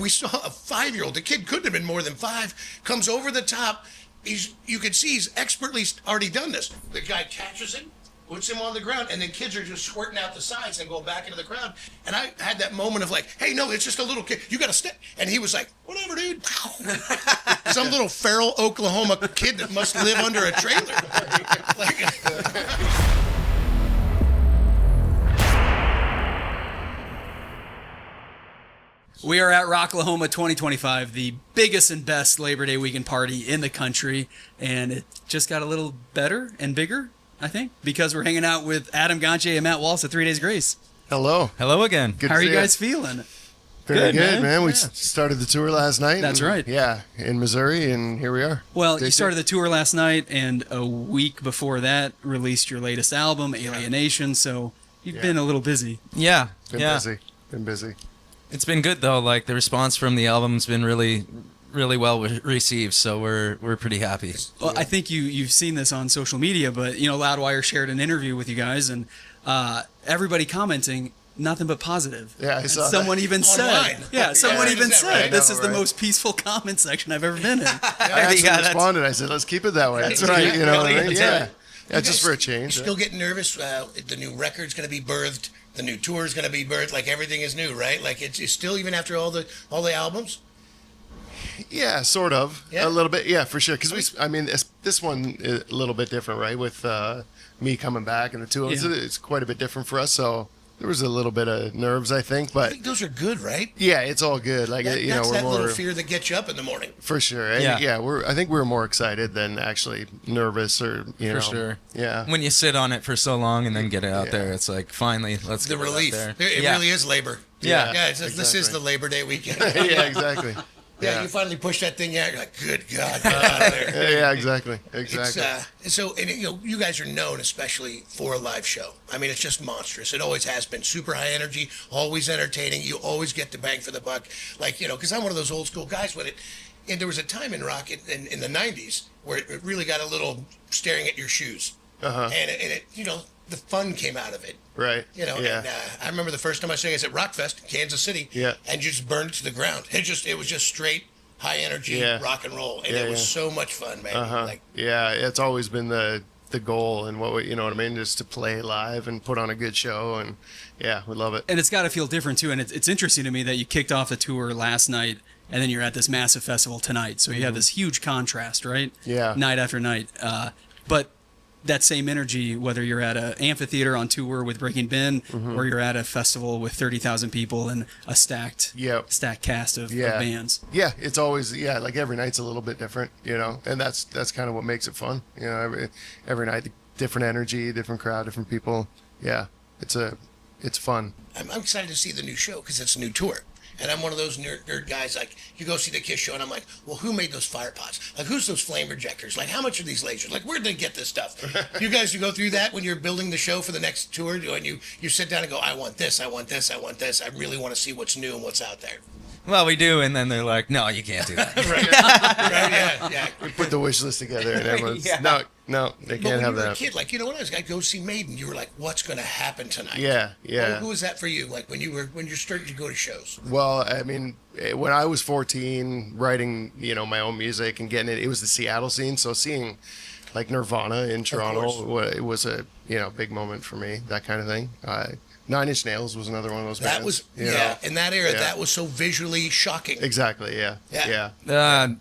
We saw a 5-year-old. The kid couldn't have been more than 5. Comes over the top. You can see he's expertly already done this. The guy catches him, puts him on the ground, and then kids are just squirting out the sides and going back into the crowd. And I had that moment of like, hey, no, it's just a little kid. You got to step. And he was like, whatever, dude. Some little feral Oklahoma kid that must live under a trailer. We are at Rocklahoma 2025, the biggest and best Labor Day weekend party in the country, and it just got a little better and bigger, I think, because we're hanging out with Adam Gonche and Matt Wallace at 3 Days Grace. Hello. Hello again. How are you guys feeling? Very good, man. We started the tour last night. That's right. Yeah, in Missouri, and here we are. Well, you started the tour last night, and a week before that, released your latest album, Alienation, so you've been a little busy. Yeah. Been busy. It's been good, though. Like, the response from the album's been really well received, so we're pretty happy. Well, I think you've seen this on social media, but, Loudwire shared an interview with you guys, and everybody commenting, nothing but positive. Yeah, I saw someone that. even Online. said, someone even said, right? this is the most peaceful comment section I've ever been in. I actually responded. I said, let's keep it that way. That's right. You know what I mean? Yeah. Yeah, just for a change. Still getting nervous. The new record's going to be birthed. The new tour is going to be birthed. Like everything is new, right? Like it's still, even after all the albums. Yeah, sort of. Yeah. A little bit. Yeah, for sure. Because this one is a little bit different, right? With me coming back and the two of us, it's quite a bit different for us. So there was a little bit of nerves, I think, but I think those are good, right? yeah, it's all good. Like That's we're that more little fear that gets you up in the morning. for sure. And I think we're more excited than actually nervous or For sure. Yeah. When you sit on it for so long and then get it out there, it's like, finally, let's The get it out relief. there. It really is labor. Yeah. Yeah. This is the Labor Day weekend. Yeah, exactly. Yeah, you finally push that thing out. You're like, good God, get out of there. Yeah, exactly. You guys are known especially for a live show. I mean, it's just monstrous. It always has been. Super high energy, always entertaining. You always get the bang for the buck. Like, because I'm one of those old school guys with it. And there was a time in rock in the 90s where it really got a little staring at your shoes. Uh-huh. And it the fun came out of it. Right. And I remember the first time I sang, I was at Rockfest in Kansas City. Yeah. And just burned it to the ground. It was just straight high energy rock and roll, and it was so much fun, man. Uh-huh. It's always been the goal, and what just to play live and put on a good show, and we love it. And it's got to feel different, too, and it's interesting to me that you kicked off the tour last night, and then you're at this massive festival tonight, so you have this huge contrast, right? Yeah. Night after night. But that same energy, whether you're at an amphitheater on tour with Breaking Ben, or you're at a festival with 30,000 people and a stacked cast of bands. Yeah, it's always like every night's a little bit different, and that's kind of what makes it fun. Every night, different energy, different crowd, different people. Yeah, it's fun. I'm excited to see the new show because it's a new tour. And I'm one of those nerd guys, like, you go see the Kiss show, and I'm like, well, who made those fire pots? Like, who's those flame projectors? Like, how much are these lasers? Like, where'd they get this stuff? You guys, you go through that when you're building the show for the next tour, and you sit down and go, I want this, I want this, I want this. I really want to see what's new and what's out there. Well, we do, and then they're like, no, you can't do that. Right, yeah. We put the wish list together, and everyone's, no, they can't have that. When you were a kid, like, when I was, I'd go see Maiden, you were like, what's going to happen tonight? Yeah. Who was that for you, like, when you're starting to go to shows? Well, I mean, when I was 14, writing, my own music and getting it was the Seattle scene, so seeing, like, Nirvana in Toronto, it was a, big moment for me, that kind of thing. 9 Inch Nails was another one of those bands. That was, in that era, that was so visually shocking. Exactly, yeah.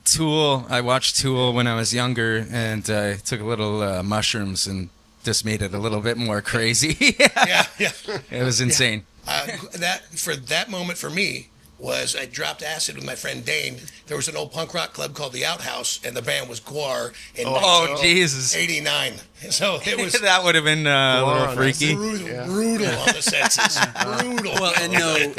Tool, I watched Tool when I was younger, and I took a little mushrooms and just made it a little bit more crazy. Yeah. It was insane. That moment for me was I dropped acid with my friend Dane. There was an old punk rock club called the Outhouse, and the band was Guar in Jesus. 89. So it was that would have been a little freaky. Brutal on the senses. Brutal. Well, and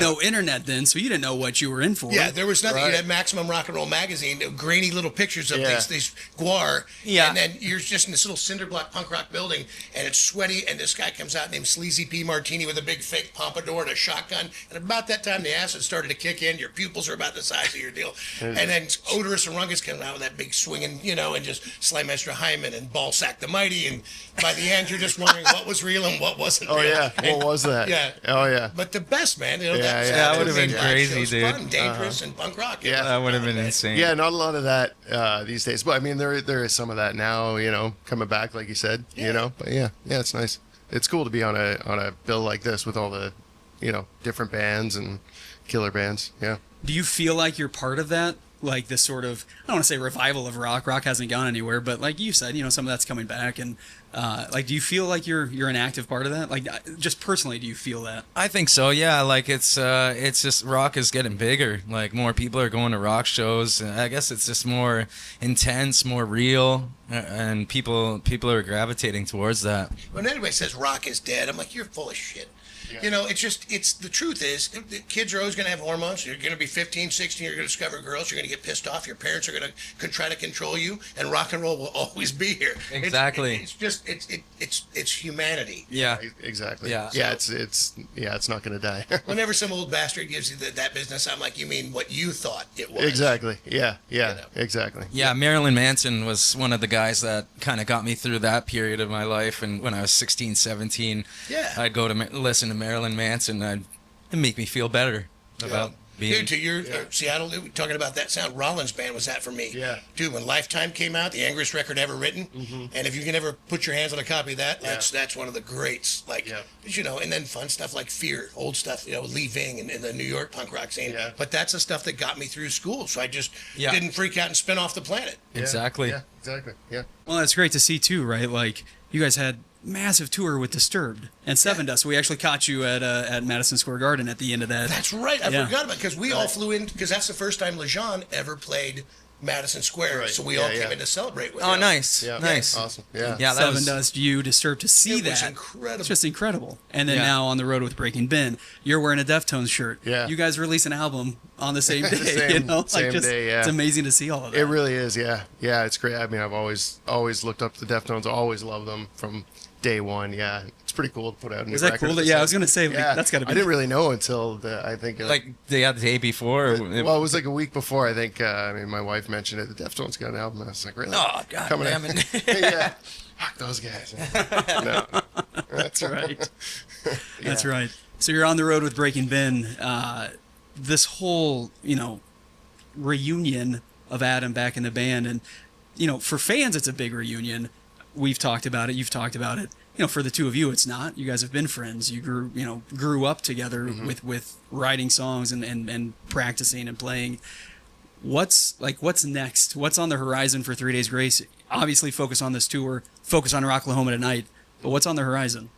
no internet then, so you didn't know what you were in for. Yeah, there was nothing. You had Maximum Rock and Roll magazine, grainy little pictures of these Guar. Yeah. And then you're just in this little cinder block punk rock building, and it's sweaty, and this guy comes out named Sleazy P. Martini with a big fake pompadour and a shotgun. And about that time, the acid started to kick in. Your pupils are about the size of your deal. And then Odorous and Rungus comes out with that big swinging, and just Sly Master Hyman and Ballsack the Mighty Rocky, and by the end you're just wondering what was real and what wasn't. Oh real. yeah, what was that? Yeah. Oh yeah. But the best, man. You know, Yeah, yeah. That would've been made live crazy, shows dude. Fun, dangerous, and punk rock. Yeah. That would have been insane. Yeah, not a lot of that these days. But I mean, there is some of that now. You know, coming back, like you said. Yeah. You know, but yeah, it's nice. It's cool to be on a bill like this with all the, different bands and killer bands. Yeah. Do you feel like you're part of that? Like this sort of, I don't want to say revival of rock. Rock hasn't gone anywhere, but like you said, some of that's coming back. And like, do you feel like you're an active part of that? Like, just personally, do you feel that? I think so. Yeah, like it's just rock is getting bigger. Like more people are going to rock shows. I guess it's just more intense, more real, and people are gravitating towards that. When anybody says rock is dead, I'm like, you're full of shit. Yeah. It's the truth is, the kids are always going to have hormones. You're going to be 15, 16, you're going to discover girls, you're going to get pissed off, your parents are going to try to control you, and rock and roll will always be here. Exactly. It's humanity. Yeah. Exactly. Yeah. Yeah. It's not going to die. Whenever some old bastard gives you that business, I'm like, you mean what you thought it was. Exactly. Yeah. Yeah. You know. Exactly. Yeah, Marilyn Manson was one of the guys that kind of got me through that period of my life. And when I was 16, 17, Yeah. I'd go to listen to Marilyn Manson. It'd make me feel better about being. Dude, to your Seattle, talking about that sound, Rollins Band was that for me. Yeah. Dude, when Lifetime came out, the angriest record ever written, and if you can ever put your hands on a copy of that, that's one of the greats. Like, and then fun stuff like Fear, old stuff, Lee Ving and the New York punk rock scene. Yeah. But that's the stuff that got me through school, so I just Yeah. didn't freak out and spin off the planet. Exactly. Yeah. Exactly. Yeah. Well, that's great to see too, right? Like, you guys had massive tour with Disturbed and Seven Dust. We actually caught you at Madison Square Garden at the end of that. That's right. I Yeah. forgot about it because we all flew in because that's the first time Lejeune ever played Madison Square. Right. So we Yeah, all yeah. came in to celebrate with Oh, them. nice. Yeah. Nice. Awesome. Yeah. Yeah, that Seven was. Dust, you Disturbed to see It was that. incredible. It's just incredible. And then Yeah. now on the road with Breaking Ben, you're wearing a Deftones shirt. Yeah. You guys release an album on the same day. Same- same day, yeah. It's amazing to see all of that. It really is. Yeah. Yeah. It's great. I mean, I've always looked up to the Deftones. Always loved them from day one. Yeah. It's pretty cool to put out a new Was that record. cool? Yeah, I was gonna say Yeah. that's got to be. I didn't really know until I think Like the day before. well, it was like a week before. I think. I mean, my wife mentioned it. The Deftones got an album. I was like, really? Oh, God Coming damn out. it. Yeah. Fuck those guys. No. That's right. That's right. So you're on the road with Breaking Ben. This whole, reunion of Adam back in the band, and for fans, it's a big reunion. We've talked about it. You've talked about it. For the two of you, it's not. You guys have been friends. You grew up together with writing songs and practicing and playing. What's next? What's on the horizon for 3 Days Grace? Obviously, focus on this tour. Focus on Rocklahoma tonight. But what's on the horizon?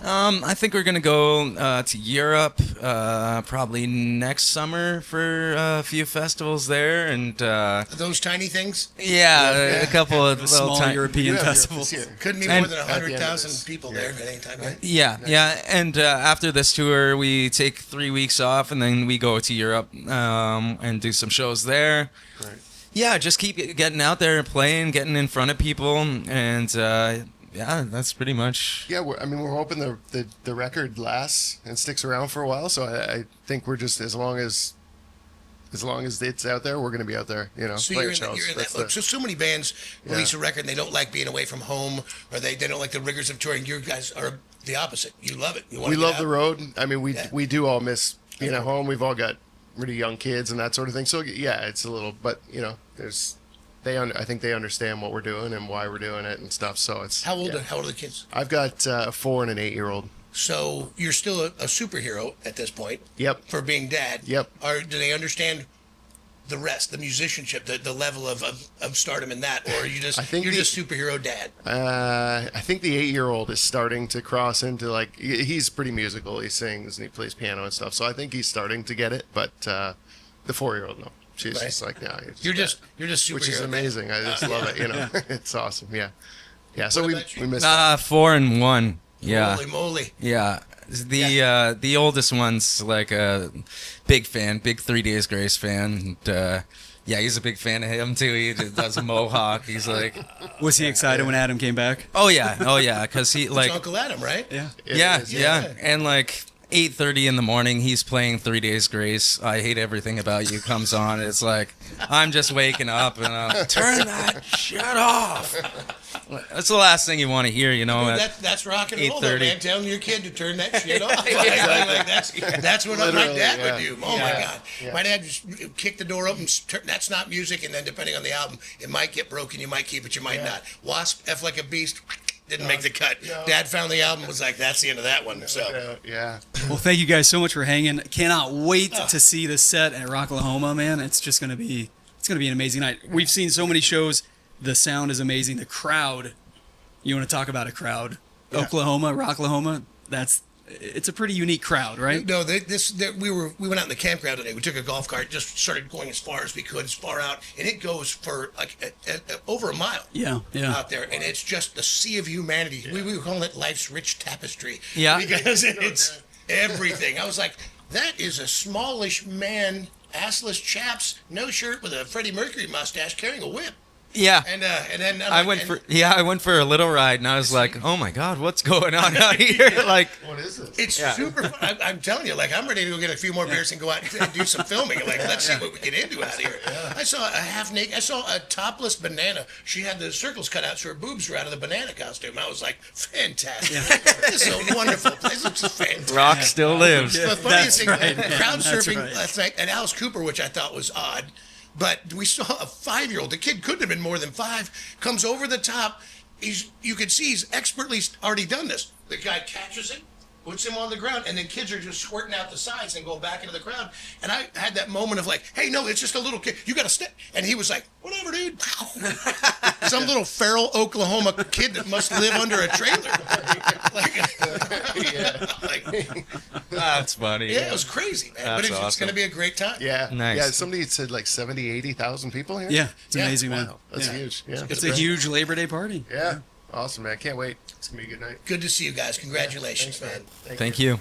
I think we're gonna go to Europe probably next summer for a few festivals there, and Those tiny things a couple of little Small tiny. European Yeah, festivals. this year. couldn't be And- more than At the end of 100,000 this. people Yeah. there at any time, right? Yeah, and after this tour, we take 3 weeks off, and then we go to Europe and do some shows there. Right. Yeah, just keep getting out there and playing, getting in front of people, and that's pretty much. Yeah, we're hoping the record lasts and sticks around for a while. So I think we're just as long as it's out there, we're going to be out there. So playing you're in, shows. you're in That's that look. the- So many bands release a record and they don't like being away from home, or they don't like the rigors of touring. You guys are the opposite. You love it. You want we to love the road. I mean, Yeah. we do all miss being at home. We've all got really young kids and that sort of thing. So yeah, it's a little, but there's. I think they understand what we're doing and why we're doing it and stuff. So it's How old yeah. are the kids? I've got a 4 and an 8-year-old. So you're still a superhero at this point Yep. for being dad. Yep. Do they understand the rest, the musicianship, the level of stardom in that, or are you just I think you're the- just superhero dad? I think the 8-year-old is starting to cross into he's pretty musical. He sings and he plays piano and stuff. So I think he's starting to get it. But the 4-year-old, no. She's Right. just like, no. You're just superhero. which is dad. amazing. I just love it. It's awesome. Yeah. Yeah. So What we about you? we miss. 4 and 1. Yeah. Holy moly! Yeah. The oldest one's like a big fan, big 3 Days Grace fan. And, he's a big fan of him too. He does a mohawk. He's like, Was he excited when Adam came back? oh yeah, because he It's like, Uncle Adam, right? Yeah. It yeah, is, yeah, and like 8:30 in the morning, he's playing 3 Days Grace. I Hate Everything About You comes on. It's like, I'm just waking up and I'm, turn that shit off. That's the last thing you want to hear, you know. Dude, that's rock and roll, though, 8:30. man. Telling your kid to turn that shit off. That's what my Literally, dad yeah. would do. Oh, my Yeah. God. Yeah. My dad just kicked the door open, that's not music, and then depending on the album, it might get broken, you might keep it, you might not. Wasp, F Like a Beast, didn't make the cut. No. Dad found the album, was like, that's the end of that one. So. Yeah. Well, thank you guys so much for hanging. Cannot wait to see the set at Rocklahoma, man. It's just gonna be an amazing night. We've seen so many shows. The sound is amazing. The crowd. You want to talk about a crowd? Yeah. Oklahoma, Rocklahoma. It's a pretty unique crowd, right? No, we went out in the campground today. We took a golf cart, just started going as far as we could, as far out, and it goes for like over a mile. Yeah. Out there, and it's just the sea of humanity. We were calling it life's rich tapestry. Yeah. Because it's everything. I was like, that is a smallish man, assless chaps, no shirt with a Freddie Mercury mustache, carrying a whip. Yeah. And then I went for a little ride and I was like, oh my God, what's going on out here? Like, What is it? It's super fun. I'm telling you, like, I'm ready to go get a few more beers and go out and do some filming. Like, let's see what we get into out here. I saw I saw a topless banana. She had the circles cut out so her boobs were out of the banana costume. I was like, fantastic. This is a wonderful place. It's just fantastic. rock still lives. The funniest thing, right, man. crowd That's surfing right. last night, and Alice Cooper, which I thought was odd, but we saw a 5-year-old. The kid couldn't have been more than 5. Comes over the top. You could see he's expertly already done this. The guy catches him, puts him on the ground, and then kids are just squirting out the sides and going back into the crowd. And I had that moment of like, hey, no, it's just a little kid. You got to step. And he was like, whatever, dude. Some little feral Oklahoma kid that must live under a trailer. That's funny. Yeah, it was crazy, man. But That's it's awesome. going to be a great time. Yeah. Nice. Yeah. Somebody said like 70, 80,000 people here. Yeah, it's Yeah. amazing, man. Wow. That's Yeah. huge. Yeah. It's a huge Labor Day party. Yeah. Awesome, man. Can't wait. It's gonna be a good night. Good to see you guys. Congratulations, Thanks, man. man. Thank you.